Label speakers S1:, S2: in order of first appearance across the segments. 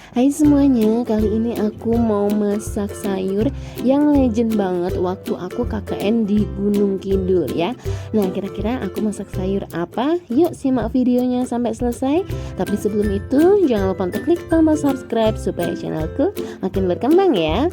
S1: Hai semuanya, kali ini aku mau masak sayur yang legend banget waktu aku KKN di Gunung Kidul ya. Nah, kira-kira aku masak sayur apa? Yuk simak videonya sampai selesai. Tapi sebelum itu, jangan lupa untuk klik tombol subscribe supaya channelku makin berkembang ya.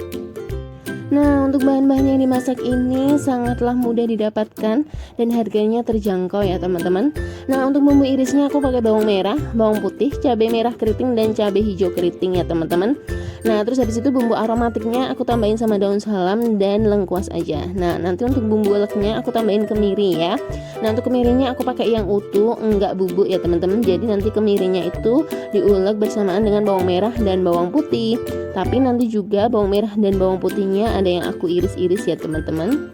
S1: Nah, untuk bahan-bahan yang dimasak ini sangatlah mudah didapatkan dan harganya terjangkau ya teman-teman. Nah, untuk bumbu irisnya aku pakai bawang merah, bawang putih, cabai merah keriting dan cabai hijau keriting ya teman-teman. Nah, terus habis itu bumbu aromatiknya aku tambahin sama daun salam dan lengkuas aja. Nah, nanti untuk bumbu uleknya aku tambahin kemiri ya. Nah, untuk kemirinya aku pakai yang utuh, enggak bubuk ya teman-teman. Jadi nanti kemirinya itu diulek bersamaan dengan bawang merah dan bawang putih. Tapi nanti juga bawang merah dan bawang putihnya ada yang aku iris-iris ya teman-teman.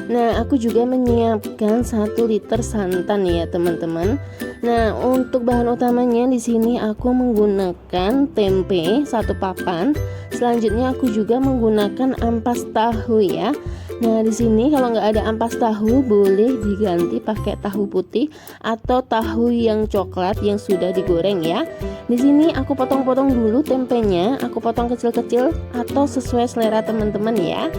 S1: Nah, aku juga menyiapkan 1 liter santan ya teman-teman. Nah, untuk bahan utamanya di sini aku menggunakan tempe 1 papan. Selanjutnya aku juga menggunakan ampas tahu ya. Nah, di sini kalau nggak ada ampas tahu boleh diganti pakai tahu putih atau tahu yang coklat yang sudah digoreng ya. Di sini aku potong-potong dulu tempenya, aku potong kecil-kecil atau sesuai selera teman-teman ya.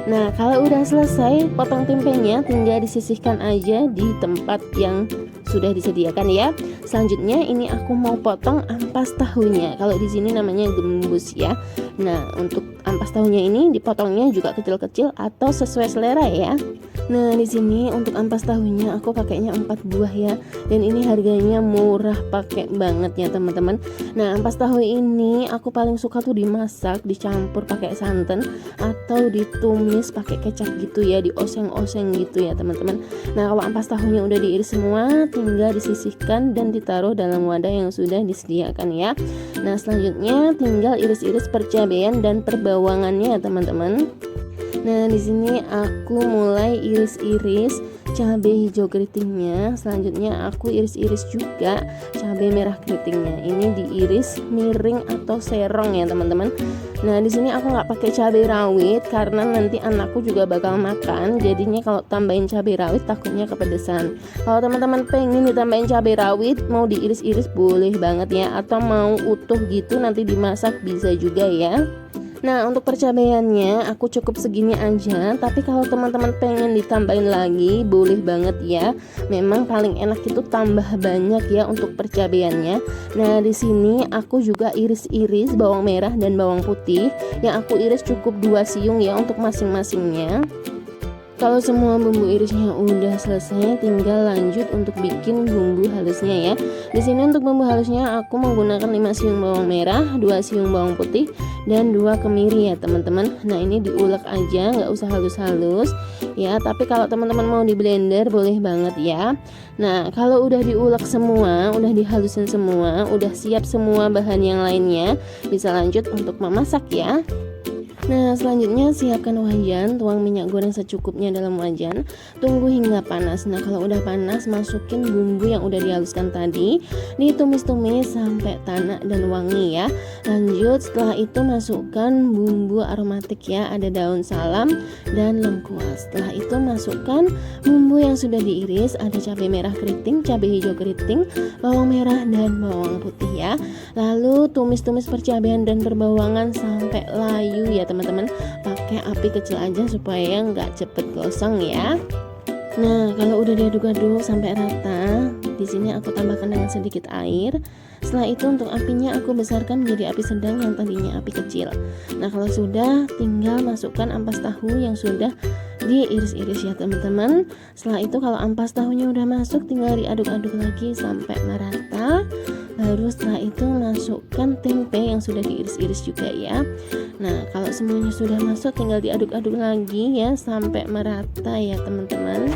S1: Nah, kalau udah selesai potong tempenya tinggal disisihkan aja di tempat yang sudah disediakan ya. Selanjutnya ini aku mau potong ampas tahunya. Kalau di sini namanya gembus ya. Nah, untuk ampas tahunya ini dipotongnya juga kecil-kecil atau sesuai selera ya. Nah, di sini untuk ampas tahunya aku pakainya 4 buah ya. Dan ini harganya murah pakai banget ya teman-teman. Nah, ampas tahu ini aku paling suka tuh dimasak, dicampur pakai santan atau ditumis pakai kecap gitu ya, dioseng-oseng gitu ya teman-teman. Nah, kalau ampas tahunya udah diiris semua, tinggal disisihkan dan ditaruh dalam wadah yang sudah disediakan ya. Nah, selanjutnya tinggal iris-iris percabean dan perbawangannya ya teman-teman. Nah, di sini aku mulai iris-iris cabai hijau keritingnya. Selanjutnya aku iris-iris juga cabai merah keritingnya. Ini diiris miring atau serong ya teman-teman. Nah, di sini aku nggak pakai cabai rawit karena nanti anakku juga bakal makan. Jadinya kalau tambahin cabai rawit takutnya kepedesan. Kalau teman-teman pengen ditambahin cabai rawit, mau diiris-iris boleh banget ya. Atau mau utuh gitu nanti dimasak bisa juga ya. Nah, untuk percabaiannya aku cukup segini aja. Tapi kalau teman-teman pengen ditambahin lagi boleh banget ya. Memang paling enak itu tambah banyak ya untuk percabaiannya. Nah, di sini aku juga iris-iris bawang merah dan bawang putih. Yang aku iris cukup 2 siung ya untuk masing-masingnya. Kalau semua bumbu irisnya udah selesai, tinggal lanjut untuk bikin bumbu halusnya ya. Di sini untuk bumbu halusnya aku menggunakan 5 siung bawang merah, 2 siung bawang putih, dan 2 kemiri ya teman-teman. Nah, ini diulek aja, nggak usah halus-halus ya. Tapi kalau teman-teman mau di blender boleh banget ya. Nah, kalau udah diulek semua, udah dihalusin semua, udah siap semua bahan yang lainnya, bisa lanjut untuk memasak ya. Nah, selanjutnya siapkan wajan, tuang minyak goreng secukupnya dalam wajan, tunggu hingga panas. Nah, kalau udah panas, masukin bumbu yang udah dihaluskan tadi, ditumis-tumis sampai tanak dan wangi ya. Lanjut, setelah itu masukkan bumbu aromatik ya, ada daun salam dan lengkuas. Setelah itu masukkan bumbu yang sudah diiris, ada cabai merah keriting, cabai hijau keriting, bawang merah dan bawang putih ya. Lalu tumis-tumis percabean dan perbawangan sampai layu ya teman-teman. Pakai api kecil aja supaya nggak cepet gosong ya. Nah, kalau udah diaduk-aduk sampai rata, di sini aku tambahkan dengan sedikit air. Setelah itu untuk apinya aku besarkan menjadi api sedang yang tadinya api kecil. Nah, kalau sudah tinggal masukkan ampas tahu yang sudah diiris-iris ya teman-teman. Setelah itu kalau ampas tahunya udah masuk, tinggal diaduk-aduk lagi sampai merata. Baru setelah itu masukkan tempe yang sudah diiris-iris juga ya. Nah, kalau semuanya sudah masuk tinggal diaduk-aduk lagi ya sampai merata ya teman-teman.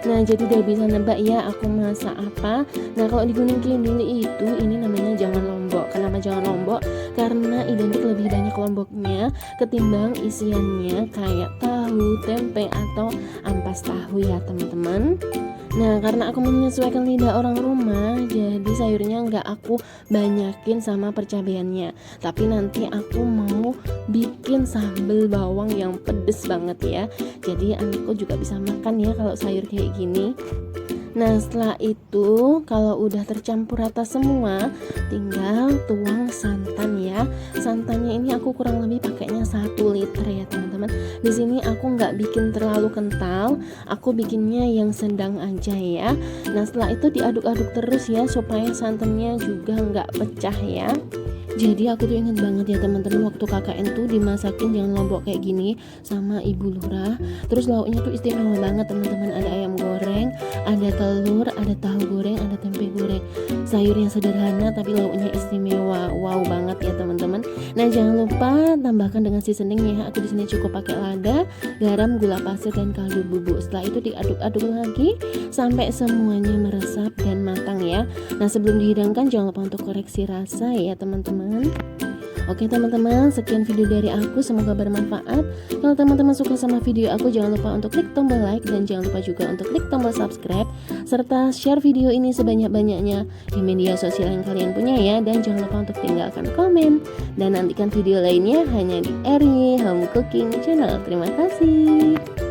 S1: Nah, jadi udah bisa nebak ya aku masak apa. Nah, kalau di Gunung Kidul itu ini namanya jangan lombok. Kenapa jangan lombok? Karena identik lebih banyak lomboknya ketimbang isiannya kayak tahu, tempe atau ampas tahu ya teman-teman. Nah, karena aku menyesuaikan lidah orang rumah, jadi sayurnya nggak aku banyakin sama percabeannya. Tapi nanti aku mau bikin sambal bawang yang pedes banget ya. Jadi anakku juga bisa makan ya kalau sayur kayak gini. Nah, setelah itu kalau udah tercampur rata semua, tinggal tuang santan aku kurang lebih pakainya 1 liter ya teman-teman. Di sini aku nggak bikin terlalu kental, aku bikinnya yang sedang aja ya. Nah setelah itu diaduk-aduk terus ya supaya santannya juga nggak pecah ya. Jadi aku tuh inget banget ya teman-teman, waktu KKN tuh dimasakin jangan lombok kayak gini sama Ibu Lurah. Terus lauknya tuh istimewa banget teman-teman, ada ayam goreng, ada telur, ada tahu goreng, ada tempe goreng. Sayur yang sederhana tapi lauknya istimewa, wow banget ya teman-teman. Nah jangan lupa tambahkan dengan seasoning ya. Aku di sini cukup pakai lada, garam, gula pasir dan kaldu bubuk. Setelah itu diaduk-aduk lagi sampai semuanya meresap dan matang ya. Nah sebelum dihidangkan jangan lupa untuk koreksi rasa ya teman-teman. Oke teman-teman, sekian video dari aku, semoga bermanfaat. Kalau teman-teman suka sama video aku, jangan lupa untuk klik tombol like dan jangan lupa juga untuk klik tombol subscribe serta share video ini sebanyak-banyaknya di media sosial yang kalian punya ya. Dan jangan lupa untuk tinggalkan komen dan nantikan video lainnya hanya di RY Home Cooking Channel. Terima kasih.